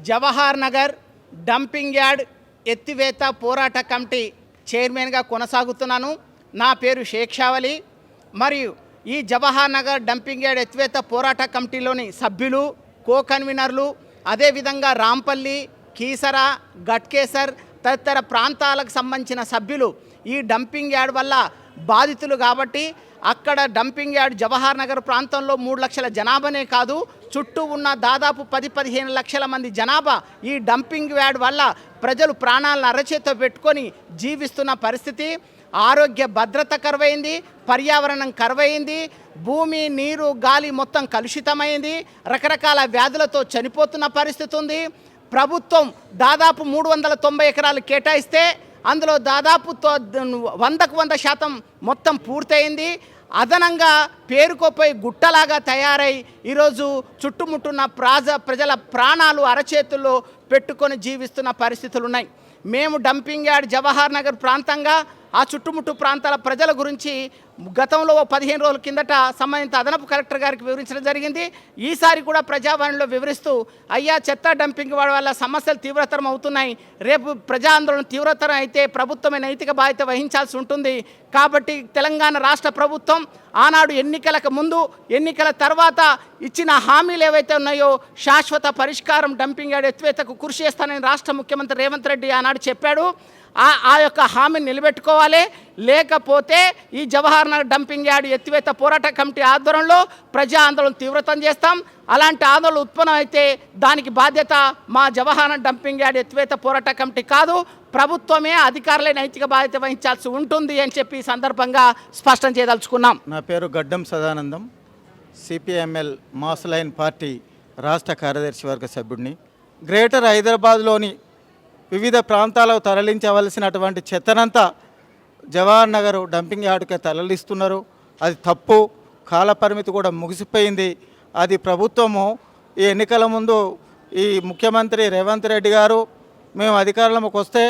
Jawahar Nagar dumping yard ఎత్తివేత పోరాట committee చైర్మన్గా కొనసాగుతున్నాను. నా పేరు షేక్ షావలి. మరియు ఈ జవహర్ నగర్ డంపింగ్ యార్డ్ ఎత్తివేత పోరాట కమిటీలోని సభ్యులు, కో కన్వీనర్లు, అదేవిధంగా రాంపల్లి, కీసర, గట్కేసర్ తదితర ప్రాంతాలకు సంబంధించిన సభ్యులు ఈ డంపింగ్ యార్డ్ వల్ల బాధితులు కాబట్టి అక్కడ డంపింగ్ యార్డ్ జవహర్ నగర్ ప్రాంతంలో 3 లక్షల జనాభానే కాదు, చుట్టూ ఉన్న దాదాపు 10-15 లక్షల మంది జనాభా ఈ డంపింగ్ యార్డ్ వల్ల ప్రజలు ప్రాణాలను అరచేతితో పెట్టుకొని జీవిస్తున్న పరిస్థితి. ఆరోగ్య భద్రత కరువైంది, పర్యావరణం కరువైంది, భూమి, నీరు, గాలి మొత్తం కలుషితమైంది, రకరకాల వ్యాధులతో చనిపోతున్న పరిస్థితి ఉంది. ప్రభుత్వం దాదాపు 390 ఎకరాలు కేటాయిస్తే అందులో దాదాపు 100% మొత్తం పూర్తయింది. అదనంగా పేరుకోపోయి గుట్టలాగా తయారై ఈరోజు చుట్టుముట్టున్న ప్రజల ప్రాణాలు అరచేతుల్లో పెట్టుకొని జీవిస్తున్న పరిస్థితులు ఉన్నాయి. మేము డంపింగ్ యార్డ్ జవహర్ నగర్ ప్రాంతంగా ఆ చుట్టుముట్టు ప్రాంతాల ప్రజల గురించి గతంలో 15 రోజుల కిందట సంబంధిత అదనపు కలెక్టర్ గారికి వివరించడం జరిగింది. ఈసారి కూడా ప్రజావాణిలో వివరిస్తూ, అయ్యా చెత్త డంపింగ్ వల్ల సమస్యలు తీవ్రతరం అవుతున్నాయి, రేపు ప్రజా ఆందోళన తీవ్రతరం అయితే ప్రభుత్వమే నైతిక బాధ్యత వహించాల్సి ఉంటుంది. కాబట్టి తెలంగాణ రాష్ట్ర ప్రభుత్వం ఆనాడు ఎన్నికలకు ముందు, ఎన్నికల తర్వాత ఇచ్చిన హామీలు ఏవైతే ఉన్నాయో శాశ్వత పరిష్కారం డంపింగ్ యార్డ్ ఎత్తివేతకు కృషి చేస్తానని రాష్ట్ర ముఖ్యమంత్రి రేవంత్ రెడ్డి ఆనాడు చెప్పాడు. ఆ యొక్క హామీని నిలబెట్టుకోవాలి. లేకపోతే ఈ జవహర్ నగర్ డంపింగ్ యార్డ్ ఎత్తివేత పోరాట కమిటీ ఆధ్వర్యంలో ప్రజా ఆందోళన తీవ్రతం చేస్తాం. అలాంటి ఆందోళన ఉత్పన్నం అయితే దానికి బాధ్యత మా జవహర్ నగర్ డంపింగ్ యార్డ్ ఎత్తివేత పోరాట కమిటీ కాదు, ప్రభుత్వమే, అధికారులే నైతిక బాధ్యత వహించాల్సి ఉంటుంది అని చెప్పి ఈ సందర్భంగా స్పష్టం చేయదలుచుకున్నాం. నా పేరు గడ్డం Sadanandam, CPML mass line party రాష్ట్ర కార్యదర్శి వర్గ సభ్యుడిని. గ్రేటర్ హైదరాబాద్లోని వివిధ ప్రాంతాలకు తరలించవలసినటువంటి చెత్తనంతా జవహర్ నగర్ డంపింగ్ యార్డుకే తరలిస్తున్నారు. అది తప్పు. కాలపరిమితి కూడా ముగిసిపోయింది. అది ప్రభుత్వము ఈ ఎన్నికల ముందు ఈ ముఖ్యమంత్రి రేవంత్ రెడ్డి గారు మేము అధికారంలోకి వస్తే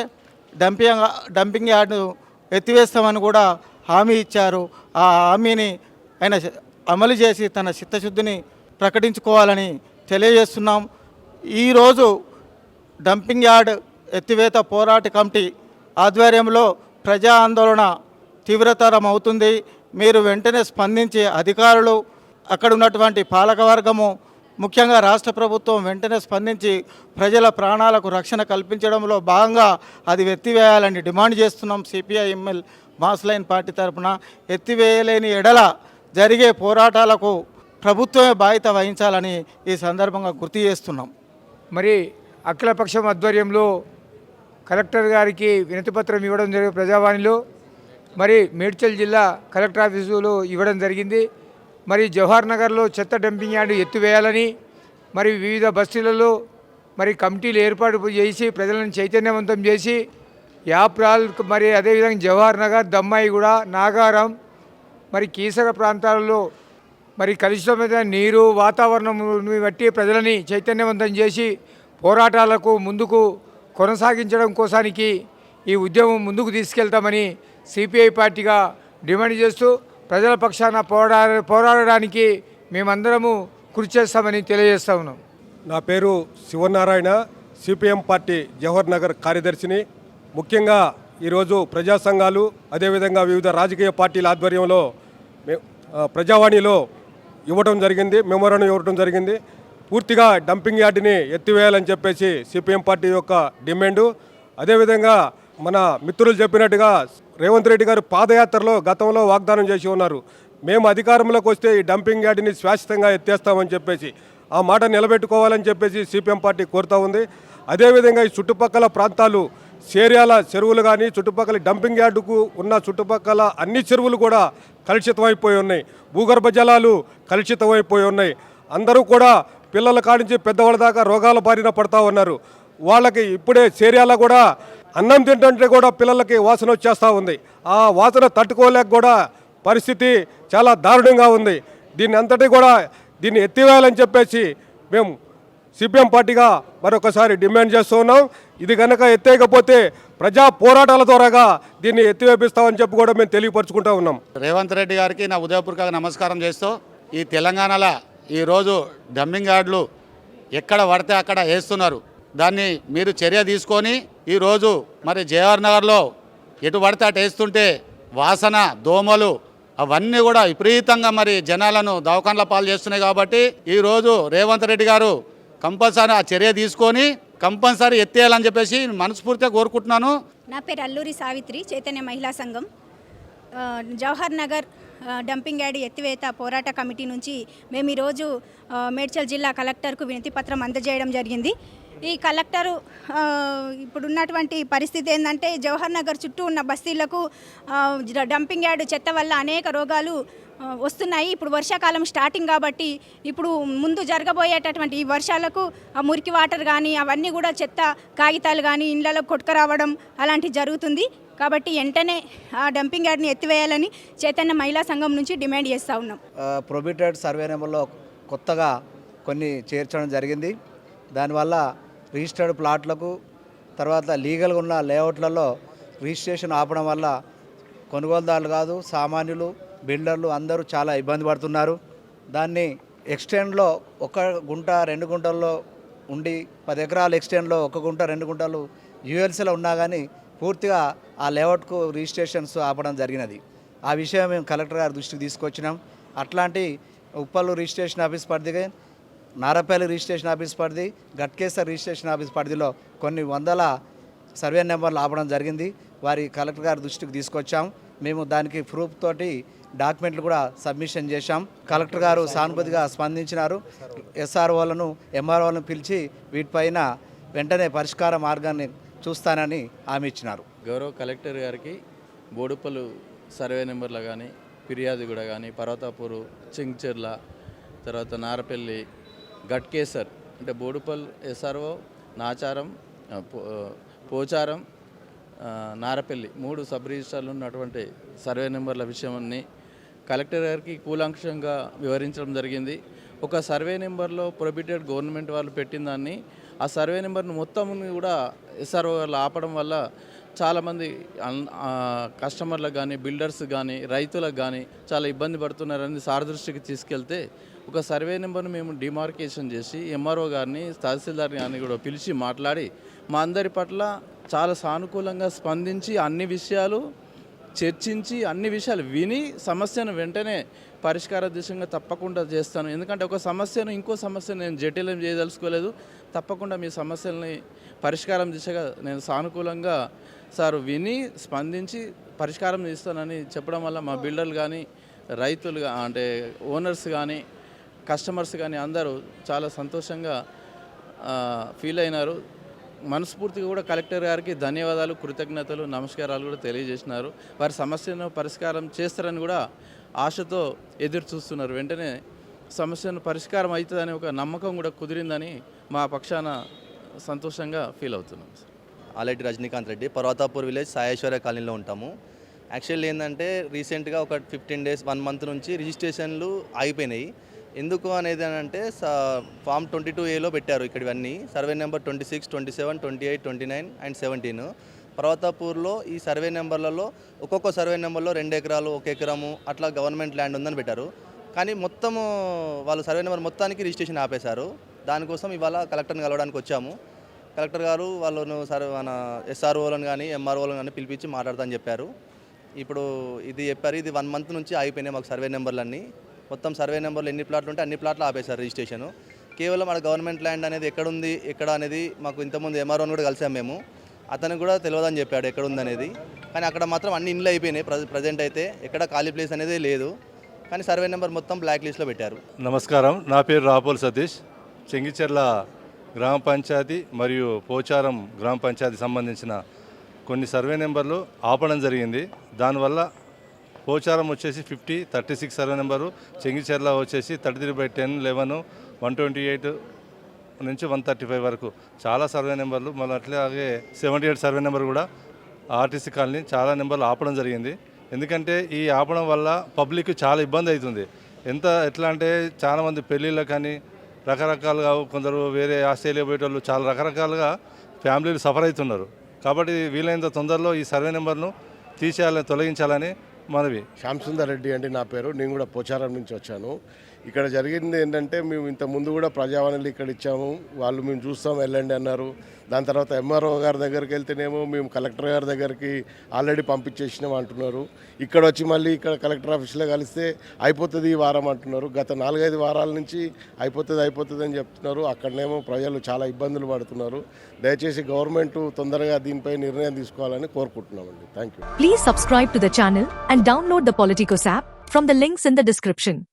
డంపింగ్ యార్డును ఎత్తివేస్తామని కూడా హామీ ఇచ్చారు. ఆ హామీని ఆయన అమలు చేసి తన చిత్తశుద్ధిని ప్రకటించుకోవాలని తెలియజేస్తున్నాం. ఈరోజు డంపింగ్ యార్డ్ ఎత్తివేత పోరాట కమిటీ ఆధ్వర్యంలో ప్రజా ఆందోళన తీవ్రతరం అవుతుంది. మీరు వెంటనే స్పందించి అధికారులు, అక్కడ ఉన్నటువంటి పాలకవర్గము, ముఖ్యంగా రాష్ట్ర ప్రభుత్వం వెంటనే స్పందించి ప్రజల ప్రాణాలకు రక్షణ కల్పించడంలో భాగంగా అది ఎత్తివేయాలని డిమాండ్ చేస్తున్నాం. సిపిఐఎంఎల్ మాస్ లైన్ పార్టీ తరఫున ఎత్తివేయలేని ఎడల జరిగే పోరాటాలకు ప్రభుత్వమే బాధ్యత వహించాలని ఈ సందర్భంగా గుర్తు చేస్తున్నాం. మరి అఖిలపక్షం ఆధ్వర్యంలో కలెక్టర్ గారికి వినతిపత్రం ఇవ్వడం జరిగింది ప్రజావాణిలో. మరి మేడ్చల్ జిల్లా కలెక్టర్ ఆఫీసులో ఇవ్వడం జరిగింది. మరి జవహర్ నగర్లో చెత్త డంపింగ్ యార్డు ఎత్తివేయాలని, మరి వివిధ బస్తీలలో మరి కమిటీలు ఏర్పాటు చేసి ప్రజలను చైతన్యవంతం చేసి యాప్రాల్, మరి అదేవిధంగా జవహర్ నగర్, దమ్మాయిగూడ, నాగారం, మరి కీసర ప్రాంతాలలో మరి కలుషితమైన నీరు, వాతావరణం బట్టి ప్రజలని చైతన్యవంతం చేసి పోరాటాలకు ముందుకు కొనసాగించడం కోసానికి ఈ ఉద్యమం ముందుకు తీసుకెళ్తామని సిపిఐ పార్టీగా డిమాండ్ చేస్తూ ప్రజల పక్షాన పోరాడడానికి మేమందరము కృషి చేస్తామని తెలియజేస్తా ఉన్నాం. నా పేరు శివనారాయణ, సిపిఎం పార్టీ జవహర్ నగర్ కార్యదర్శిని. ముఖ్యంగా ఈరోజు ప్రజా సంఘాలు, అదేవిధంగా వివిధ రాజకీయ పార్టీల ఆధ్వర్యంలో ప్రజావాణిలో ఇవ్వడం జరిగింది, మెమోరాండం ఇవ్వడం జరిగింది. పూర్తిగా డంపింగ్ యార్డుని ఎత్తివేయాలని చెప్పేసి సిపిఎం పార్టీ యొక్క డిమాండు. అదేవిధంగా మన మిత్రులు చెప్పినట్టుగా రేవంత్ రెడ్డి గారు పాదయాత్రలో గతంలో వాగ్దానం చేసి ఉన్నారు, మేము అధికారంలోకి వస్తే ఈ డంపింగ్ యార్డుని శాశ్వతంగా ఎత్తేస్తామని చెప్పేసి. ఆ మాట నిలబెట్టుకోవాలని చెప్పేసి సిపిఎం పార్టీ కోరుతూ ఉంది. అదేవిధంగా ఈ చుట్టుపక్కల ప్రాంతాలు, చేర్యాల చెరువులు కానీ, చుట్టుపక్కల డంపింగ్ యార్డుకు ఉన్న చుట్టుపక్కల అన్ని చెరువులు కూడా కలుషితమైపోయి ఉన్నాయి, భూగర్భ జలాలు కలుషితమైపోయి ఉన్నాయి. అందరూ కూడా పిల్లల కాడించి పెద్దవాళ్ళ దాకా రోగాల బారిన పడతా ఉన్నారు. వాళ్ళకి ఇప్పుడే చేర్యాల కూడా అన్నం తింటుంటే కూడా పిల్లలకి వాసన వచ్చేస్తూ ఉంది. ఆ వాసన తట్టుకోలేక కూడా పరిస్థితి చాలా దారుణంగా ఉంది. దీన్ని ఎత్తివేయాలని చెప్పేసి మేము సిపిఎం పార్టీగా మరొకసారి డిమాండ్ చేస్తూ ఉన్నాం. ఇది కనుక ఎత్తేయకపోతే ప్రజా పోరాటాల ద్వారాగా దీన్ని ఎత్తివేపిస్తామని చెప్పి కూడా మేము తెలియపరుచుకుంటూ ఉన్నాం. రేవంత్ రెడ్డి గారికి నా ఉదయపూర్వక నమస్కారం చేస్తూ, ఈ తెలంగాణలో ఈరోజు డంపింగ్ యార్డులు ఎక్కడ పడితే అక్కడ వేస్తున్నారు. దాన్ని మీరు చర్య తీసుకొని ఈరోజు మరి జవహర్ నగర్లో ఎటు పడితే అటు వేస్తుంటే వాసన దోమలు అవన్నీ కూడా విపరీతంగా మరి జనాలను దవాఖానల పాలు చేస్తున్నాయి. కాబట్టి ఈరోజు రేవంత్ రెడ్డి గారు కంపల్సరీ ఆ చర్య తీసుకొని కంపల్సరీ ఎత్తేయాలని చెప్పేసి మనస్ఫూర్తిగా కోరుకుంటున్నాను. నా పేరు అల్లూరి సావిత్రి, చైతన్య మహిళా సంఘం. జవహర్ నగర్ డంపింగ్ యార్డ్ ఎత్తివేత పోరాట కమిటీ నుంచి మేము ఈరోజు మేడ్చల్ జిల్లా కలెక్టర్కు వినతి పత్రం అందజేయడం జరిగింది. ఈ కలెక్టరు ఇప్పుడున్నటువంటి పరిస్థితి ఏంటంటే జవహర్ నగర్ చుట్టూ ఉన్న బస్తీలకు డంపింగ్ యార్డ్ చెత్త వల్ల అనేక రోగాలు వస్తున్నాయి. ఇప్పుడు వర్షాకాలం స్టార్టింగ్ కాబట్టి ఇప్పుడు ముందు జరగబోయేటటువంటి ఈ వర్షాలకు ఆ మురికి వాటర్ కానీ అవన్నీ కూడా చెత్త కాగితాలు కానీ ఇళ్లలో కొట్టుకురావడం అలాంటివి జరుగుతుంది. కాబట్టి వెంటనే ఆ డంపింగ్ యార్డ్ని ఎత్తివేయాలని చైతన్య మహిళా సంఘం నుంచి డిమాండ్ చేస్తూ ఉన్నాం. ప్రొబిటెడ్ సర్వే నెంబర్లో కొత్తగా కొన్ని చేర్చడం జరిగింది. దానివల్ల రిజిస్టర్డ్ ప్లాట్లకు తర్వాత లీగల్గా ఉన్న లేఅవుట్లలో రిజిస్ట్రేషన్ ఆపడం వల్ల కొనుగోలుదారులు కాదు సామాన్యులు బిల్డర్లు అందరూ చాలా ఇబ్బంది పడుతున్నారు. దాన్ని ఎక్స్టెండ్లో 1 గుంట 2 గుంటల్లో ఉండి 10 ఎకరాల ఎక్స్టెండ్లో 1 గుంట 2 గుంటలు యూఎల్సీలో ఉన్నా కానీ పూర్తిగా ఆ లేఅవుట్కు రిజిస్ట్రేషన్స్ ఆపడం జరిగినది. ఆ విషయం మేము కలెక్టర్ గారి దృష్టికి తీసుకొచ్చినాం. అట్లాంటి ఉప్పల్లు రిజిస్ట్రేషన్ ఆఫీస్ పరిధిగా నారపల్లి రిజిస్ట్రేషన్ ఆఫీస్ పరిధి గట్కేసర్ రిజిస్ట్రేషన్ ఆఫీస్ పరిధిలో కొన్ని వందల సర్వే నెంబర్లు ఆపడం జరిగింది. వారి కలెక్టర్ గారి దృష్టికి తీసుకొచ్చాం. మేము దానికి ప్రూఫ్ తోటి డాక్యుమెంట్లు కూడా సబ్మిషన్ చేశాం. కలెక్టర్ గారు సానుభూతిగా స్పందించినారు. ఎస్ఆర్ఓలను ఎంఆర్ఓలను పిలిచి వీటిపైన వెంటనే పరిష్కార మార్గాన్ని చూస్తానని హామీ ఇచ్చినారు. గౌరవ కలెక్టర్ గారికి బోడుపల్లు సర్వే నెంబర్లో కానీ ఫిర్యాదుగూడ కానీ పర్వతాపూరు చింగ్చెర్ల తర్వాత నారపల్లి గట్కేసర్ అంటే బోడుపల్ ఎస్ఆర్ఓ నాచారం పోచారం నారపల్లి 3 సబ్ రిజిస్టర్లు ఉన్నటువంటి సర్వే నెంబర్ల విషయాన్ని కలెక్టర్ గారికి కూలంకషంగా వివరించడం జరిగింది. ఒక సర్వే నెంబర్లో ప్రొబిటెడ్ గవర్నమెంట్ వాళ్ళు పెట్టిన దాన్ని ఆ సర్వే నెంబర్ను మొత్తం కూడా ఎస్ఆర్ఓ వాళ్ళు ఆపడం వల్ల చాలామంది కస్టమర్లకు కానీ బిల్డర్స్ కానీ రైతులకు కానీ చాలా ఇబ్బంది పడుతున్నారని సార్ దృష్టికి తీసుకెళ్తే ఒక సర్వే నెంబర్ను మేము డిమార్కేషన్ చేసి ఎంఆర్ఓ గారిని తహసీల్దార్ గారిని కూడా పిలిచి మాట్లాడి మా అందరి పట్ల చాలా సానుకూలంగా స్పందించి అన్ని విషయాలు చర్చించి అన్ని విషయాలు విని సమస్యను వెంటనే పరిష్కార దిశగా తప్పకుండా చేస్తాను. ఎందుకంటే ఒక సమస్యను ఇంకో సమస్యను నేను జటిలం చేయదలుచుకోలేదు. తప్పకుండా మీ సమస్యల్ని పరిష్కారం దిశగా నేను సానుకూలంగా సార్ విని స్పందించి పరిష్కారం ఇస్తానని చెప్పడం వల్ల మా బిల్డర్లు కానీ రైతులు అంటే ఓనర్స్ కానీ కస్టమర్స్ కానీ అందరూ చాలా సంతోషంగా ఫీల్ అయినారు. మనస్ఫూర్తిగా కూడా కలెక్టర్ గారికి ధన్యవాదాలు కృతజ్ఞతలు నమస్కారాలు కూడా తెలియజేసినారు. వారి సమస్యను పరిష్కారం చేస్తారని కూడా ఆశతో ఎదురు చూస్తున్నారు. వెంటనే సమస్యను పరిష్కారం అవుతుందని ఒక నమ్మకం కూడా కుదిరిందని మా పక్షాన సంతోషంగా ఫీల్ అవుతున్నాం. ఆలెటి రజనీకాంత్ రెడ్డి, పర్వతాపూర్ విలేజ్ సాయేశ్వర కాలనీలో ఉంటాము. యాక్చువల్లీ ఏంటంటే రీసెంట్గా ఒక 15 డేస్ 1 మంత్ నుంచి రిజిస్ట్రేషన్లు ఆగిపోయినాయి. ఎందుకు అనేది అంటే ఫామ్ 22A పెట్టారు ఇక్కడివన్నీ. Survey number 26, 27, 28, 29 and 17. పర్వతాపూర్లో ఈ సర్వే నెంబర్లలో ఒక్కొక్క సర్వే నెంబర్లో 2 ఎకరాలు 1 ఎకరము అట్లా గవర్నమెంట్ ల్యాండ్ ఉందని పెట్టారు. కానీ మొత్తము వాళ్ళు సర్వే నెంబర్ మొత్తానికి రిజిస్ట్రేషన్ ఆపేశారు. దానికోసం ఇవాళ కలెక్టర్ని కలవడానికి వచ్చాము. కలెక్టర్ గారు వాళ్ళను మన ఎస్ఆర్ఓలను కానీ ఎంఆర్ఓలను కానీ పిలిపించి మాట్లాడతామని చెప్పారు. ఇప్పుడు ఇది చెప్పారు. ఇది 1 మంత్ నుంచి ఆగిపోయినాయి మాకు సర్వే నెంబర్లన్నీ. మొత్తం సర్వే నెంబర్లు ఎన్ని ప్లాట్లు ఉంటే అన్ని ప్లాట్లు ఆపేశారు రిజిస్ట్రేషను. కేవలం మన గవర్నమెంట్ ల్యాండ్ అనేది ఎక్కడుంది ఎక్కడ అనేది మాకు ఇంతకుముందు ఎంఆర్ఓని కూడా కలిసాం మేము. అతనికి కూడా తెలియదని చెప్పాడు ఎక్కడుంది అనేది. కానీ అక్కడ మాత్రం అన్ని ఇండ్లు అయిపోయినాయి. ప్రజెంట్ అయితే ఎక్కడ ఖాళీ ప్లేస్ అనేది లేదు. కానీ సర్వే నెంబర్ మొత్తం బ్లాక్ లిస్ట్లో పెట్టారు. నమస్కారం, నా పేరు రాపోల్ సతీష్. చెంగిచెర్ల గ్రామ పంచాయతీ మరియు పోచారం గ్రామ పంచాయతీ సంబంధించిన కొన్ని సర్వే నెంబర్లు ఆపడం జరిగింది. దానివల్ల పోచారం వచ్చేసి 50, 36 సర్వే నెంబరు, చెంగిచెర్ల వచ్చేసి 33/10, 11, 128 నుంచి 135 వరకు చాలా సర్వే నెంబర్లు. మళ్ళీ అట్లాగే 78 సర్వే నెంబర్ కూడా ఆర్టీసీ కాలనీ చాలా నెంబర్లు ఆపడం జరిగింది. ఎందుకంటే ఈ ఆపడం వల్ల పబ్లిక్ చాలా ఇబ్బంది అవుతుంది. ఎట్లా అంటే చాలామంది పెళ్ళిళ్ళకు కానీ రకరకాలుగా కొందరు వేరే ఆస్ట్రేలియా పోయేటోళ్ళు చాలా రకరకాలుగా ఫ్యామిలీలు సఫర్ అవుతున్నారు. కాబట్టి వీలైనంత తొందరలో ఈ సర్వే నెంబర్ను తొలగించాలని మనవి. శ్యామ్ సుందర్ రెడ్డి అండి నా పేరు. నేను కూడా పోచారం నుంచి వచ్చాను. ఇక్కడ జరిగింది ఏంటంటే మేము ఇంత ముందు కూడా ప్రజావాణిలు ఇక్కడ ఇచ్చాము, వాళ్ళు మేము చూస్తాం వెళ్ళండి అన్నారు. దాని తర్వాత ఎంఆర్ఓ గారి దగ్గరికి వెళ్తేనేమో మేము కలెక్టర్ గారి దగ్గరికి ఆల్రెడీ పంపించేసినాం అంటున్నారు. ఇక్కడ వచ్చి మళ్ళీ ఇక్కడ కలెక్టర్ ఆఫీస్లో కలిస్తే అయిపోతుంది ఈ వారం అంటున్నారు. గత 4-5 వారాల నుంచి అయిపోతుంది అని చెప్తున్నారు. అక్కడనేమో ప్రజలు చాలా ఇబ్బందులు పడుతున్నారు. దయచేసి గవర్నమెంట్ తొందరగా దీనిపై నిర్ణయం తీసుకోవాలని కోరుకుంటున్నామండి. Thank you. Please subscribe to the channel and download the Politicos app from the links in the description.